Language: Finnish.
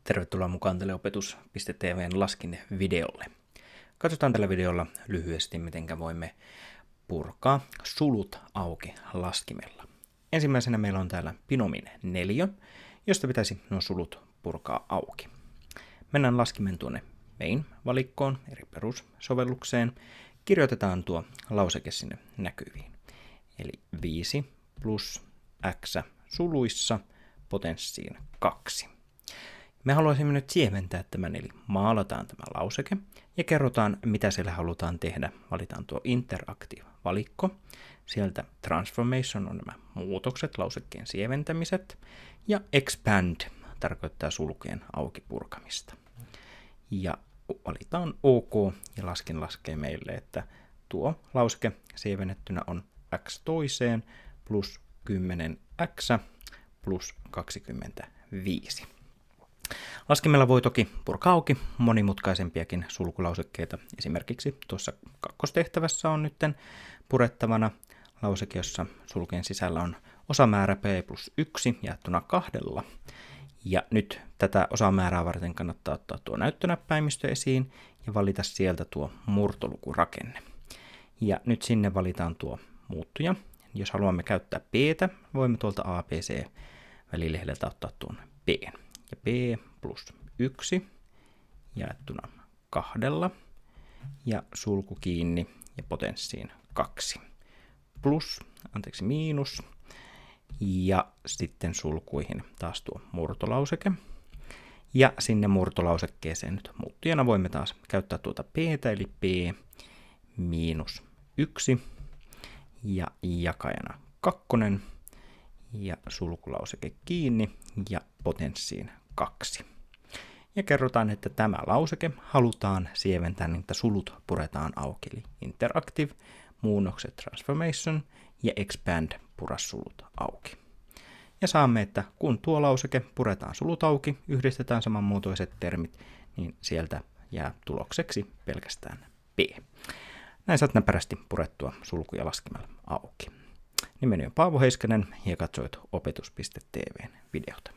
Tervetuloa mukaan tälle opetus.tv:n laskinnevideolle. Katsotaan tällä videolla lyhyesti, miten voimme purkaa sulut auki laskimella. Ensimmäisenä meillä on täällä binomin 4, josta pitäisi nuo sulut purkaa auki. Mennään laskimen tuonne main-valikkoon, eri perussovellukseen. Kirjoitetaan tuo lauseke sinne näkyviin. Eli 5 plus x suluissa potenssiin 2. Me haluaisimme nyt sieventää tämän, eli maalataan tämä lauseke ja kerrotaan, mitä siellä halutaan tehdä. Valitaan tuo Interactive-valikko. Sieltä Transformation on nämä muutokset, lausekkeen sieventämiset, ja Expand tarkoittaa sulkujen auki purkamista. Ja valitaan OK, ja laskin laskee meille, että tuo lauseke sievennettynä on x toiseen plus 10x plus 25. Laskimella voi toki purkaa auki monimutkaisempiakin sulkulausekkeita. Esimerkiksi tuossa kakkostehtävässä on nyt purettavana lauseke, jossa sulkeen sisällä on osamäärä p plus 1 jaettuna 2. Ja nyt tätä osamäärää varten kannattaa ottaa tuo näyttönäppäimistö esiin ja valita sieltä tuo murtolukurakenne. Ja nyt sinne valitaan tuo muuttuja. Jos haluamme käyttää p:tä, voimme tuolta ABC välilehdeltä ottaa tuon p. Ja p plus 1 jaettuna 2 ja sulku kiinni ja potenssiin 2. Miinus ja sitten sulkuihin taas tuo murtolauseke. Ja sinne murtolausekkeeseen nyt muuttujana voimme taas käyttää tuota p:tä eli p miinus 1 ja jakajana 2 ja sulkulauseke kiinni ja potenssiin 2. Ja kerrotaan, että tämä lauseke halutaan sieventää, niin että sulut puretaan auki, eli Interactive, muunnokset Transformation ja Expand pura sulut auki. Ja saamme, että kun tuo lauseke puretaan sulut auki, yhdistetään samanmuotoiset termit, niin sieltä jää tulokseksi pelkästään p. Näin saat näpärästi purettua sulkuja laskimella auki. Nimeni on Paavo Heiskanen ja katsoit opetus.tv:n videota.